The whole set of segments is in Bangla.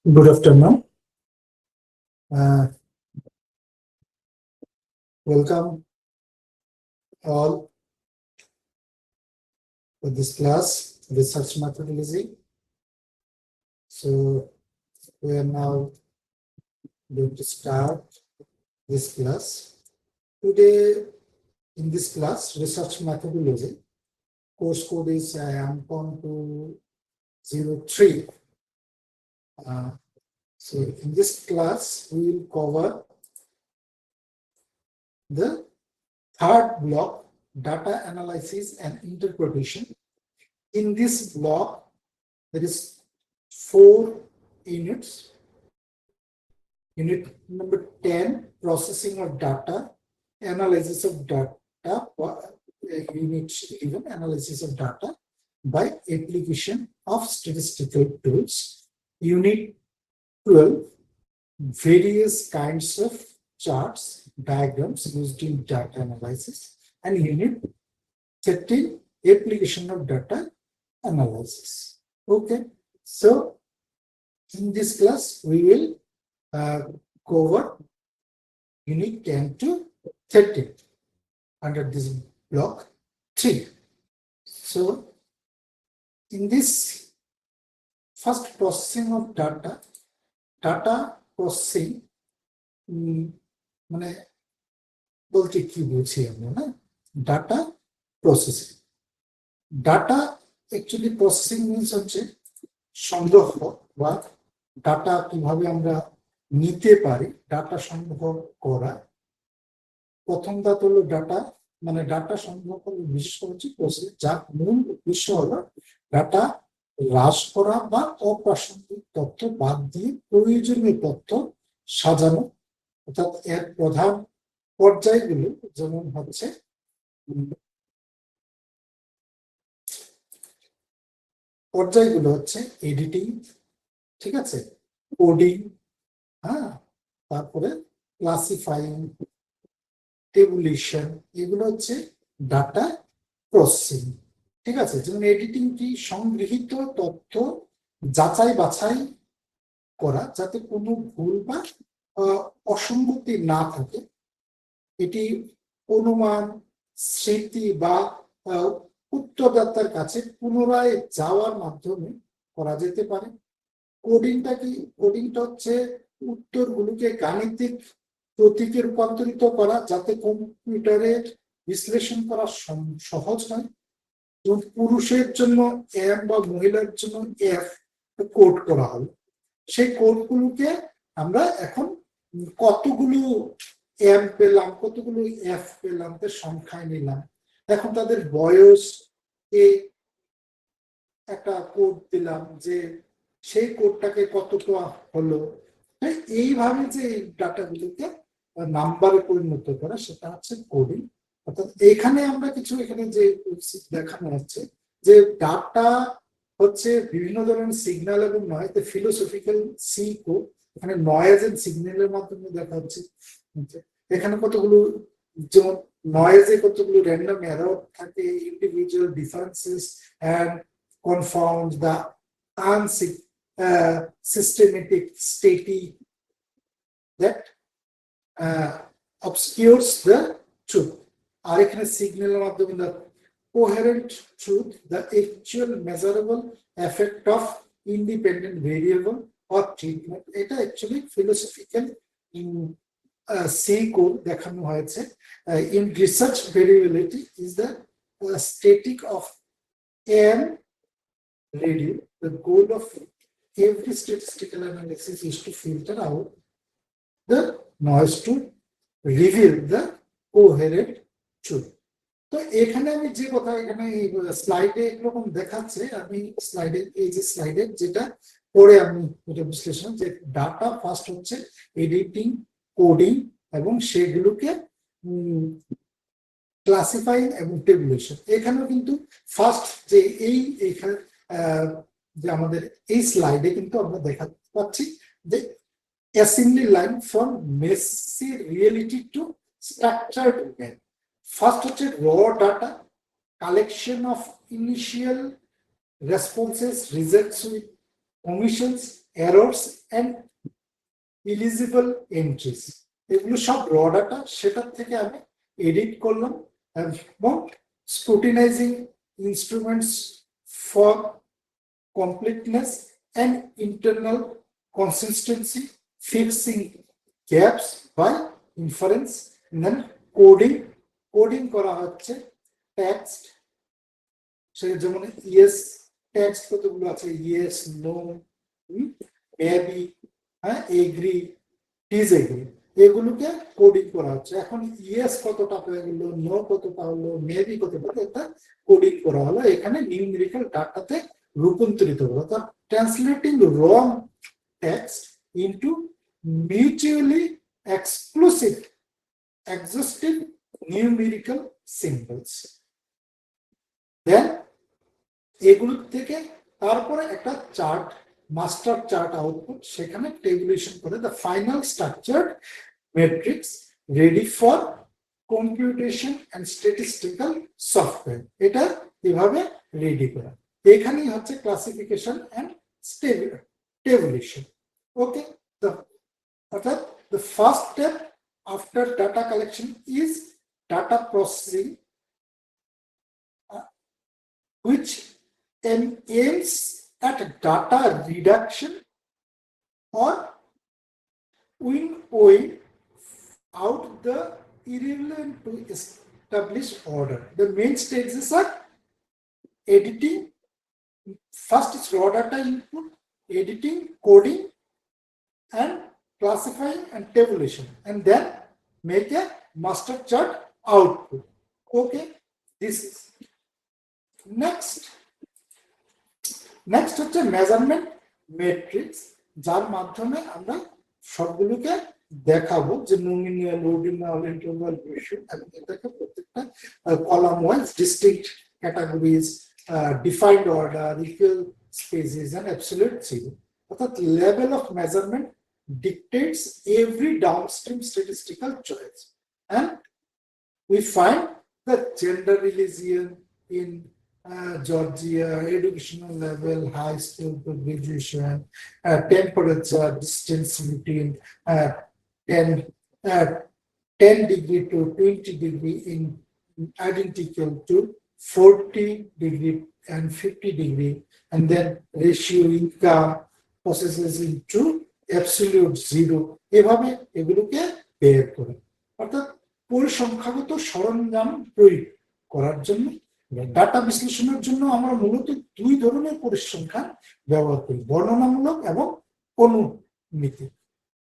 Good afternoon. Welcome all to this class, Research Methodology. So we are now going to start this class. Today in this class, Research Methodology, course code is IAMCOM203. So in this class, we will cover the third block, data analysis and interpretation. In this block, there is 4 units. Unit number 10, processing of data, analysis of data, unit 11, analysis of data by application of statistical tools. Unit 12, various kinds of charts, diagrams used in data analysis. And unit 13, application of data analysis. Okay, so in this class we will cover unit 10 to 13 under this block 3. So in this first, processing of data processing মানে বলতে কি বুঝি আমরা না, data processing. Data actually processing means হচ্ছে সংগ্রহ বা ডাটা কিভাবে আমরা নিতে পারি, ডাটা সংগ্রহ করা। প্রথম ধাপ হলো ডাটা, মানে ডাটা সংগ্রহ করে বিশেষ করে হচ্ছে প্রসেস, যার মূল উদ্দেশ্য হলো ডাটা হ্রাস করা বা অপ্রাসঙ্গিক তথ্য বাদ দিয়ে প্রয়োজনীয় তথ্য সাজানো। অর্থাৎ এর প্রধান পর্যায়গুলো যেমন হচ্ছে এডিটিং, ঠিক আছে, কোডিং, তারপরে ক্লাসিফাইং, টেবুলেশন, এগুলো হচ্ছে ডাটা প্রসেসিং। ঠিক আছে, যেমন এডিটিং কি, সংগৃহীত তথ্য যাচাই বাছাই করা যাতে কোনো ভুল বা অসঙ্গতি না থাকে। এটি অনুমান, স্মৃতি বা উত্তরদাতার কাছে পুনরায় যাওয়ার মাধ্যমে করা যেতে পারে। কোডিংটা কি, কোডিংটা হচ্ছে উত্তরগুলোকে গাণিতিক প্রতীকে রূপান্তরিত করা যাতে কম্পিউটারের বিশ্লেষণ করা সহজ হয়। পুরুষের জন্য এম বা মহিলার জন্য এফ কোড করা হবে, সেই কোডগুলোকে আমরা এখন কতগুলো এম পেলাম, কতগুলো এফ পেলাম তার সংখ্যায় নিলাম। এখন তাদের বয়স এ একটা কোড দিলাম, যে সেই কোডটাকে কতটা হলো। এইভাবে যে ডাটাগুলোকে নাম্বারে পরিণত করা, সেটা হচ্ছে কোডিং। অর্থাৎ এখানে আমরা কিছু, এখানে যে দেখানো হচ্ছে যে ডাটা হচ্ছে বিভিন্ন ধরনের সিগন্যাল এবং নয়, ফিলোসফিক্যাল সি কোড। এখানে নয়েজ এন্ড সিগন্যালের মাধ্যমে দেখা হচ্ছে। এখানে কতগুলো, যেমন নয়েজে কতগুলো র্যান্ডম এরর থাকে, individual differences and confounds the unsystematic static that obscures the truth. আর এখানে সিগন্যালের মাধ্যমে the coherent truth, the actual measurable effect of independent variable or treatment. এটা অ্যাকচুয়ালি ফিলোসফিক্যাল সি কোড দেখানো হয়েছে। In research, variability is the static of n radio. The goal of every statistical analysis is to filter out the noise to reveal the coherent truth. তো এখানে আমি যে কথা, এখানে স্লাইডে এরকম দেখাচ্ছে, আমি স্লাইডে, এই যে স্লাইডে যেটা পরে আমি এটা বিশ্লেষণ, যে ডাটা ফার্স্ট হচ্ছে এডিটিং, কোডিং এবং সেগুলোকে ক্লাসিফাইং এবং টেবুলেশন। এখানেও কিন্তু ফার্স্ট যে এইখানে যে আমাদের এই স্লাইডে কিন্তু আমরা দেখাতে পাচ্ছি যে assembly line from messy reality to structured web. First হচ্ছে raw data, collection of initial responses, results with omissions, errors and illegible entries, এগুলো সব র ডাটা, সেটার থেকে আমি এডিট করলাম এবং scrutinising instruments for completeness and internal consistency, fixing gaps by inference, and then coding করা হচ্ছে টেক্সট, সে যেমন ইয়েস টেক্সট কতগুলো আছে, ইয়েস, নো, মেবি, হ্যাঁ, এগ্রি, ডিসএগ্রি, এগুলোকে কোডিং করা হচ্ছে। এখন ইয়েস কতটা হয়ে গেল, নো কতটা হলো, মেবি কতটা, এটা কোডিং করা হলো, এখানে নিউমেরিক্যাল ডাটাতে রূপান্তরিত হলো। অর্থাৎ translating raw text into mutually exclusive exhaustive numerical symbols. Then এগুলো থেকে তারপরে একটা চার্ট, মাস্টার চার্ট আউটপুট, সেখানে টেবুলেশন করে the final structured matrix ready for computation and statistical software. এটা এভাবে রেডি করা, এখানেই হচ্ছে ক্লাসিফিকেশন অ্যান্ড টেবুলেশন। ওকে, অর্থাৎ the first step after data collection is data processing, which aims at data reduction or winnowing out the irrelevant to establish order. The main stages are editing. First is raw data input, editing, coding, and classifying and tabulation, and then make a master chart output. Okay, this is next হচ্ছে মেজারমেন্ট ম্যাট্রিক্স, যার মাধ্যমে আমরা সবগুলোকে দেখাবো যে নমিনাল, অর্ডিনাল, ইন্টারভাল, রেশিও, এবং এটাকে প্রত্যেকটা column wise distinct categories, defined order, equal spaces and absolute zero. অর্থাৎ level of measurement dictates every downstream statistical choice, and we find the gender, religion in Georgia, educational level, high school to graduation, temperature, distance between 10 degree to 20 degree in identical to 40 degree and 50 degree, and then ratio income processes into absolute zero, এভাবে এগুলোকে বের করে। অর্থাৎ পরিসংখ্যাগত সরঞ্জাম প্রয়োগ করার জন্য, ডাটা বিশ্লেষণের জন্য আমরা মূলত দুই ধরনের পরিসংখ্যান ব্যবহার করি, বর্ণনামূলক এবং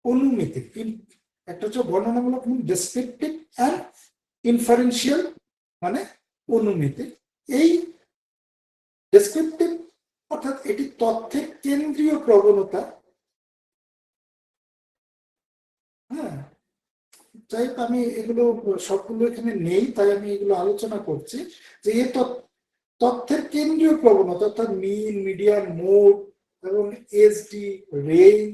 অনুমিতিক। একটা হচ্ছে বর্ণনামূলক, ডেসক্রিপটিভ, অ্যান্ড ইনফারেন্সিয়াল মানে অনুমিতিক। এই ডেসক্রিপটিভ অর্থাৎ এটি তথ্যের কেন্দ্রীয় প্রবণতা, হ্যাঁ, যাই হোক আমি এগুলো সবগুলো এখানে নেই, তাই আমি এগুলো আলোচনা করছি যে এই তথ্যের কেন্দ্রীয় প্রবণতা, অর্থাৎ মিন, মিডিয়ান, মোড এবং এসডি, রেঞ্জ,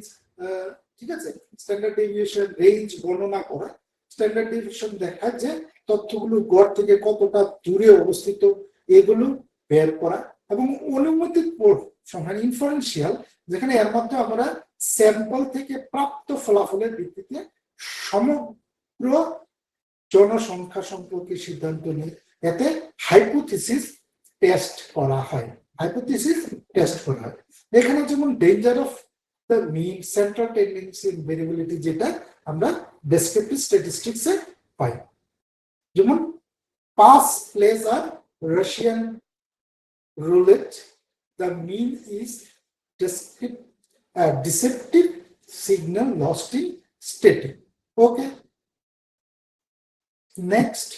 ঠিক আছে, স্ট্যান্ডার্ড ডেভিয়েশন, রেঞ্জ বর্ণনা করা। স্ট্যান্ডার্ড ডেভিয়েশন দেখা যে তথ্যগুলো গড় থেকে কতটা দূরে অবস্থিত, এগুলো বের করা, এবং অনুমিতিক সংখ্যা ইনফারেন্সিয়াল, যেখানে এর মধ্যে আমরা স্যাম্পল থেকে প্রাপ্ত ফলাফলের ভিত্তিতে সমগ্র জনসংখ্যা সম্পর্কে সিদ্ধান্ত নিই। এতে হাইপোথিসিস টেস্ট করা হয়। এখানে যেমন danger of the mean, central tendency, variability, যেটা আমরা ডেসক্রিপটিভ স্ট্যাটিস্টিক্সে পাই। যেমন পাস প্লেস আর Russian roulette, the mean is deceptive signal lost in static. Okay, next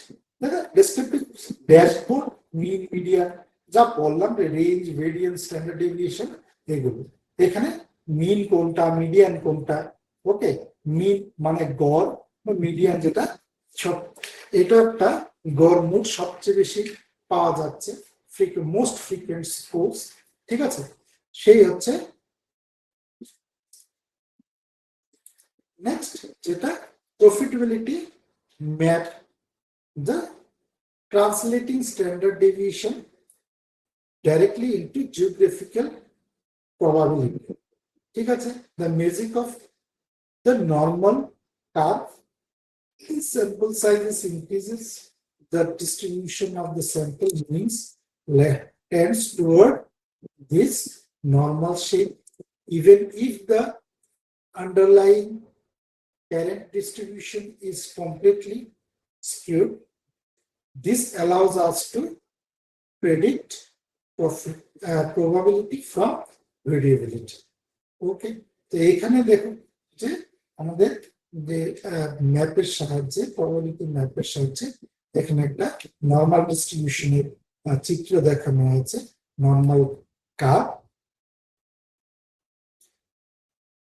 descriptive dashboard, mean, median, যা বললাম রেঞ্জ, ভেরিয়েন্স, স্ট্যান্ডার্ড ডেভিয়েশন, এগুলো এখানে মিন কোনটা, মিডিয়ান কোনটা। ওকে, মিন মানে গড়, মিডিয়ান যেটা এটা একটা গড়, মোট সবচেয়ে বেশি পাওয়া যাচ্ছে, মোস্ট ফ্রিকুয়েন্ট স্কোর্স, ঠিক আছে, সেই হচ্ছে। নেক্সট যেটা profitability map, the translating standard deviation directly into geographical probability, ঠিক আছে, the magic of the normal curve, sample sizes increases, the distribution of the sample means tends toward this normal shape, even if the underlying parent distribution is completely skewed. This allows us to predict probability from variability. ওকে, তো এখানে দেখুন যে আমাদের যে ম্যাপের সাহায্যে, প্রবাবিলিটি ম্যাপের সাহায্যে এখানে একটা নর্মাল ডিস্ট্রিবিউশনের চিত্র দেখানো হয়েছে, নর্মাল কার্ভ।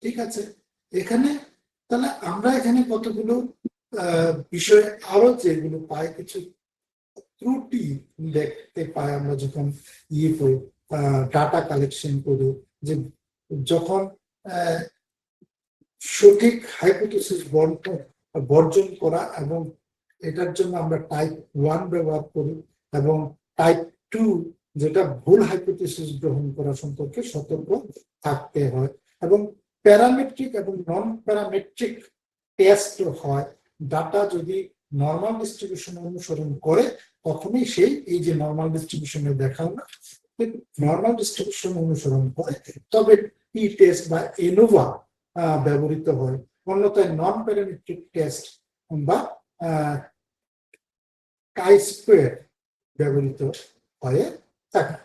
ঠিক আছে, এখানে তাহলে আমরা এখানে কতগুলো বিষয় আরো যেগুলো পাই, কিছু ত্রুটি দেখতে পাই আমরা যখন করি, ডাটা কালেকশন করি, যে যখন সঠিক হাইপোথিসিস বর্জন করা, এবং এটার জন্য আমরা টাইপ 1 ব্যবহার করি, এবং টাইপ 2 যেটা ভুল হাইপোথিসিস গ্রহণ করা সম্পর্কে সতর্ক থাকতে হয়। এবং প্যারামেট্রিক এবং নন প্যারামেট্রিক টেস্ট হয়। ডাটা যদি নর্মাল ডিস্ট্রিবিউশন অনুসরণ করে তখনই সেই এই যে নর্মাল ডিস্ট্রিবিউশনে দেখাও না, নর্মাল ডিস্ট্রিবিউশন অনুসরণ করে তবে টি টেস্ট বা এনোভা ব্যবহৃত হয়, অন্যথায় নন প্যারামেট্রিক টেস্ট বা কাই স্কোয়ার ব্যবহৃত হয়ে থাকে।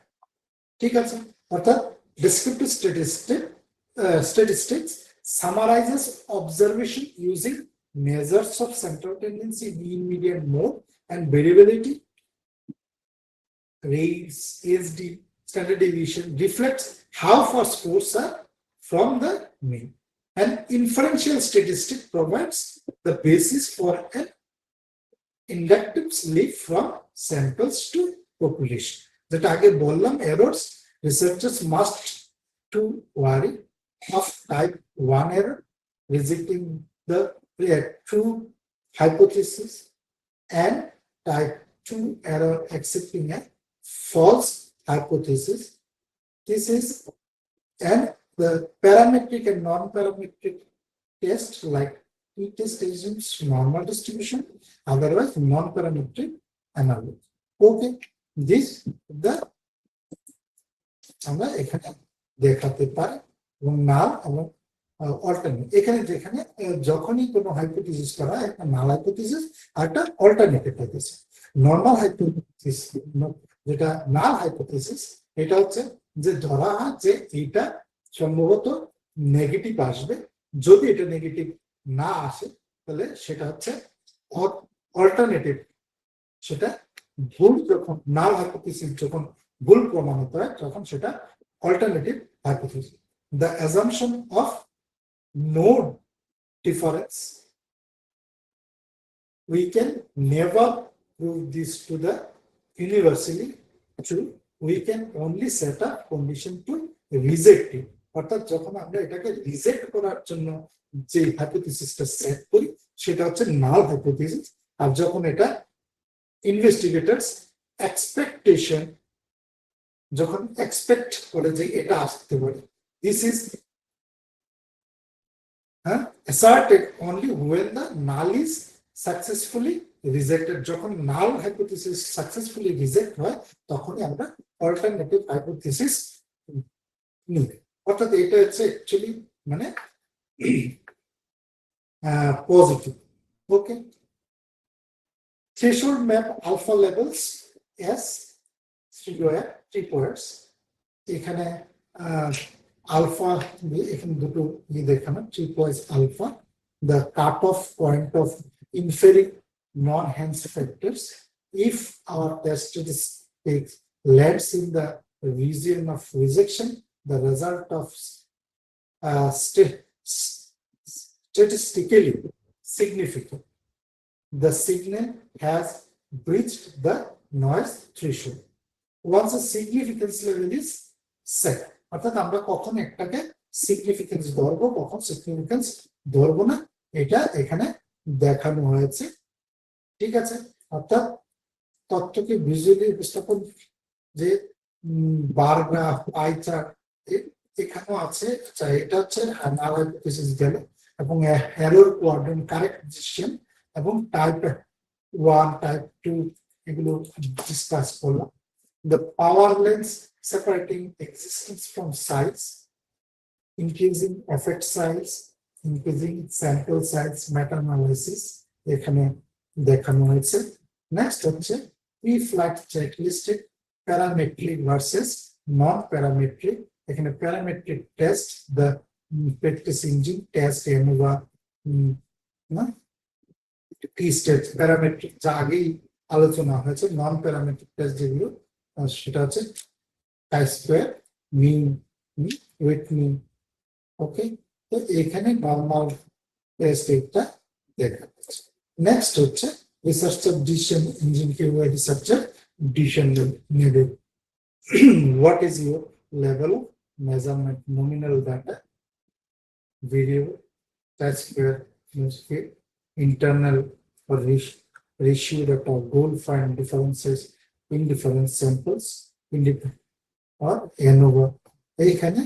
ঠিক আছে, অর্থাৎ descriptive statistics summarizes observation using measures of central tendency, mean, median, mode, and variability. Rates, SD, standard deviation reflects how far scores are from the mean. An inferential statistic provides the basis for an inductive leap from samples to population. যেটা আগে বললাম, errors, researchers must to worry of type 1 error, rejecting the true hypothesis, and type 2 error, accepting a false hypothesis. This is, and the parametric and non-parametric test like t-test assumes normal distribution, otherwise non-parametric analysis. Okay, this the আমরা এখানে দেখাতে পারি, এবং নাল এবং অল্টারনেট, এখানে যেখানে যখনই কোনো হাইপোথিসিস করা হয়, একটা নাল হাইপোথিসিস আর একটা অল্টারনেটিভ হাইপোথিসিস। নর্মাল হাইপোথিসিস, যেটা নাল হাইপোথিসিস, এটা হচ্ছে যে ধরা হয় যে এইটা সম্ভবত নেগেটিভ আসবে, যদি এটা নেগেটিভ না আসে তাহলে সেটা হচ্ছে অল্টারনেটিভ, সেটা ভুল। যখন নাল হাইপোথিসিস যখন ভুল প্রমাণিত হয় তখন সেটা alternative hypothesis. The assumption of node difference, we can never prove this to the universally true, we can only set a condition to reject it. অর্থাৎ যখন আমরা এটাকে রিজেক্ট করার জন্য যে হাইপোথিসিসটা সেট করি সেটা হচ্ছে নাল হাইপোথিসিস, আর যখন এটা ইনভেস্টিগেটরস এক্সপেকটেশন, যখন এক্সপেক্ট করে যে এটা আসতে পারে, this is asserted only when the null is successfully rejected. যখন নাল হাইপোথিসিস সাকসেসফুলি রিজেক্ট হয় তখনই আমরা অল্টারনেটিভ হাইপোথিসিস নিই। অর্থাৎ এটা হচ্ছে অ্যাকচুয়ালি মানে positive. Okay, threshold map alpha levels as three points, এখানে আলফা, এখানে দুটো দেখানো, 3 points alpha, the cutoff point of inferring non-Hance factors. If our test statistics lands in the region of rejection, the result of statistically significant, the signal has breached the noise threshold. Once a significance level is set, অর্থাৎ আমরা কখন একটাকে সিগনিফিকেন্স ধরবো, কখন সিগনিফিকেন্স ধরবো না, এটা এখানে দেখানো হয়েছে। ঠিক আছে, অর্থাৎ তথ্যকে ভিজুয়ালি উপস্থাপন, যে বার গ্রাফ, পাই চার্ট, এখানেও আছে, আচ্ছা এটা হচ্ছে নাল হাইপোথিসিস গেল, এবং এরর কোয়াড্রেন্ট কারেক্ট ডিসিশন, এবং টাইপ 1 টাইপ 2 এগুলো ডিসকাস করলাম। The power lens separating existence from size, increasing effect size, increasing sample size, meta analysis এখানে দেখানো হয়েছে। নেক্সট হচ্ছে pre-flight checklisted parametric versus non-parametric, এখানে parametric test, the practice engine test, ANOVA না t-state parametric যা আগেই আলোচনা হয়েছে। নন প্যারামেট্রিক টেস্ট যেগুলো সেটা হচ্ছে chi-square, mean, weight mean, ওকে। তো এখানে নর্মাল টেস্ট এটা দেখা যাচ্ছে। নেক্সট হচ্ছে রিসার্চার ডিসিশন ইঞ্জিন, কিভাবে রিসার্চার ডিসিশন নেবে। What is your level of measurement? Nominal data, variable, chi-square, internal or ratio data, goal find differences, indifference samples, or ANOVA এইখানে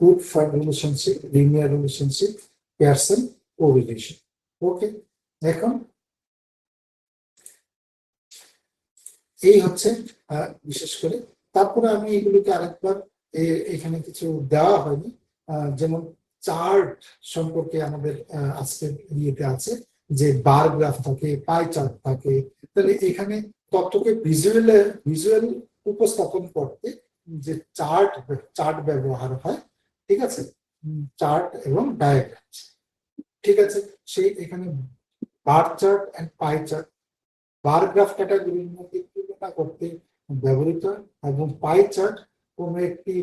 good find relationship, linear relationship, Pearson correlation, ওকে। এখন এই হচ্ছে বিশেষ করে, তারপরে আমি এগুলোকে আরেকবার এখানে কিছু দেওয়া হয়নি, যেমন চার্ট সম্পর্কে আমাদের আজকের ইয়েতে আছে যে বার গ্রাফ থাকে, পাই চার্ট থাকে, তাহলে এখানে তথ্যকে ভিজুয়াল উপস্থাপন করতে যে চার্ট ব্যবহার হয়, ঠিক আছে, চার্ট এবং ডায়াগ্রাম, ঠিক আছে। সেই এখানে bar chart and pie chart bar graph ক্যাটাগরির মধ্যে তুলনা করতে ব্যবহৃত, এবং পাই চার্ট কোন একটি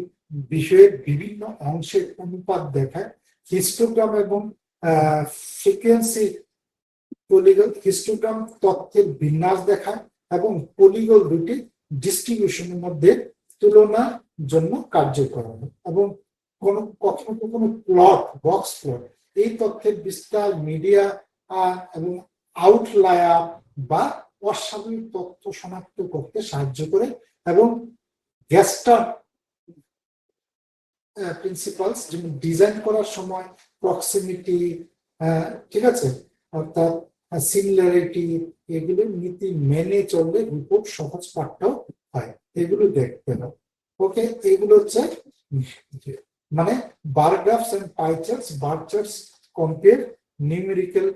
বিষয়ের বিভিন্ন অংশের অনুপাত দেখায়। হিস্টোগ্রাম এবং ফ্রিকোয়েন্সি পলিগন, হিস্টোগ্রাম তথ্যের বিন্যাস দেখায়, এবং পলিগন দুটি ডিস্ট্রিবিউশনের মধ্যে তুলনার জন্য কার্যকর হয়, এবং কখনো কখনো প্লট, বক্স প্লট এই তথ্যের বিস্তার, মিডিয়া এবং আউটলায়ার বা অস্বাভাবিক তথ্য শনাক্ত করতে সাহায্য করে, এবং গ্যাস্টার প্রিন্সিপালস যেমন ডিজাইন করার সময় প্রক্সিমিটি, ঠিক আছে, অর্থাৎ সিমিলারিটি, এগুলো নীতি মেনে চললে রিপোর্ট সহজ পাঠ্য হয়, এগুলো দেখতে হবে, ওকে। এগুলো হচ্ছে মানে bar graphs and pie charts. Bar charts compare numerical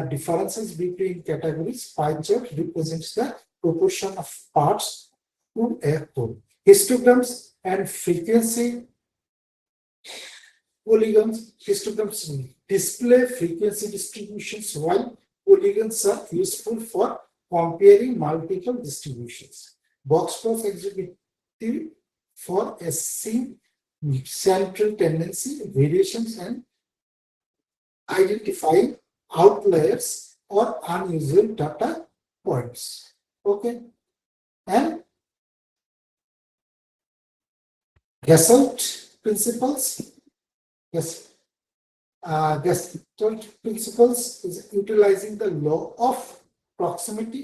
differences between categories. Pie chart represents the proportion of parts to a whole. Histograms and frequency polygons. Histograms display frequency distributions, while polygons are useful for comparing multiple distributions. Box plots exhibit for a central tendency, variations, and identify outliers or unusual data points, okay. And Gestalt principles, yes, Gestalt principles is utilizing the law of proximity,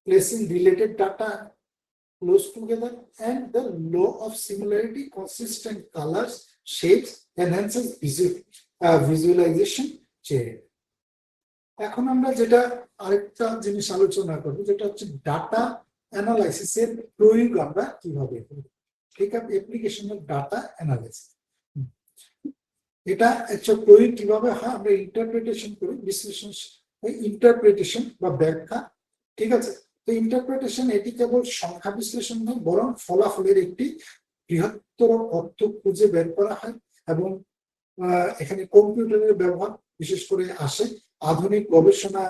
placing related data close together, and the law of similarity, consistent colors, shapes, enhances visualization চেয়ে। এখন আমরা যেটা আরেকটা জিনিস আলোচনা করবো, যেটা হচ্ছে ডাটা অ্যানালাইসিসের প্রয়োগ আমরা কিভাবে করি, ঠিক আছে, অ্যাপ্লিকেশন অফ ডাটা অ্যানালাইসিস। এটা একটা প্রয়োগ কিভাবে হয়, আমরা ইন্টারপ্রিটেশন করি, বিশ্লেষণ, ইন্টারপ্রিটেশন বা ব্যাখ্যা, ঠিক আছে। তো ইন্টারপ্রিটেশন এটি কেবল সংখ্যা বিশ্লেষণ নয়, বরং ফলাফলের একটি বৃহত্তর অর্থ খুঁজে বের করা হয়, এবং এখানে কম্পিউটারের ব্যবহার বিশেষ করে আসে। আধুনিক গবেষণা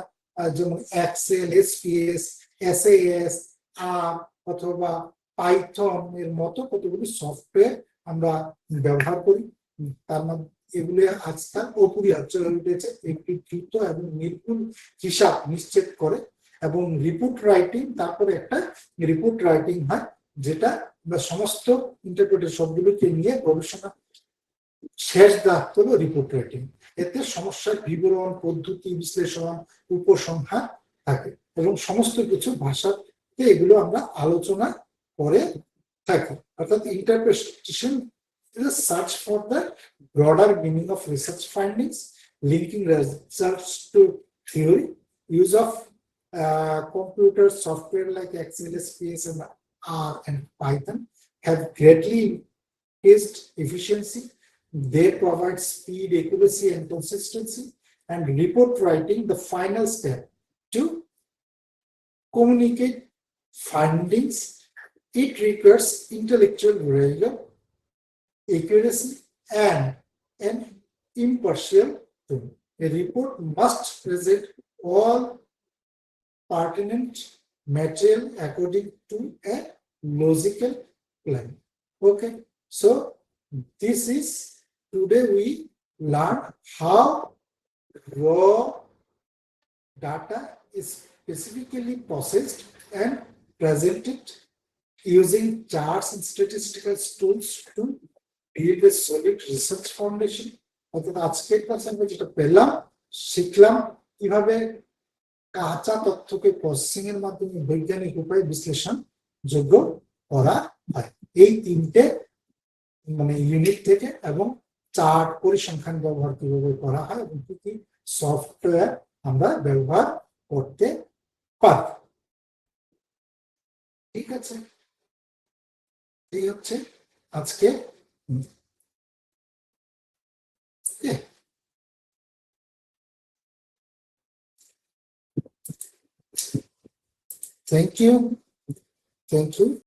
যেমন এক্সেল, এসপিএস, এসএএস অথবা পাইথন এর মতো কতগুলি সফটওয়্যার আমরা ব্যবহার করি। তার মধ্যে এগুলি আজকাল অপরিহার্য হয়ে উঠেছে, একটি দ্রুত এবং নির্ভুল হিসাব নিশ্চিত করে, এবং রিপোর্ট রাইটিং, তারপরে একটা রিপোর্ট রাইটিং হয়, যেটা আমরা সমস্ত ইন্টারপ্রেটেড সবগুলোকে নিয়ে গবেষণা শেষ দায়িত্ব হলো রিপোর্ট রাইটিং। এতে সমস্যার বিবরণ, পদ্ধতি, বিশ্লেষণ, উপসংহার থাকে, এবং সমস্ত কিছু ভাষাতে এগুলো আমরা আলোচনা করে থাকি। অর্থাৎ interpretation is a search for the broader meaning of research findings, linking research to theory, use of computer software like Excel, SPS, and R and Python have greatly increased efficiency. They provide speed, accuracy, and consistency. And report writing, the final step to communicate findings, it requires intellectual rigor, accuracy, and an impartial tone. A report must present all pertinent material according to a logical plan. Okay, so this is today we learn how raw data is specifically processed and presented using charts and statistical tools to build a solid research foundation. অর্থাৎ আজকের ক্লাসে আমরা যেটা পেলাম শিখলাম কিভাবে কাঁচা তথ্যকে প্রসেসিং এর মাধ্যমে বৈজ্ঞানিক উপায়ে বিশ্লেষণ যোগ্য করা হয় এই তিনটে মানে ইউনিট থেকে এবং চার্ট পরিসংখ্যান ব্যবহার কিভাবে করা হয় এবং কি কি সফটওয়্যার আমরা ব্যবহার করতে পারি। ঠিক আছে, এই হচ্ছে আজকে Thank you.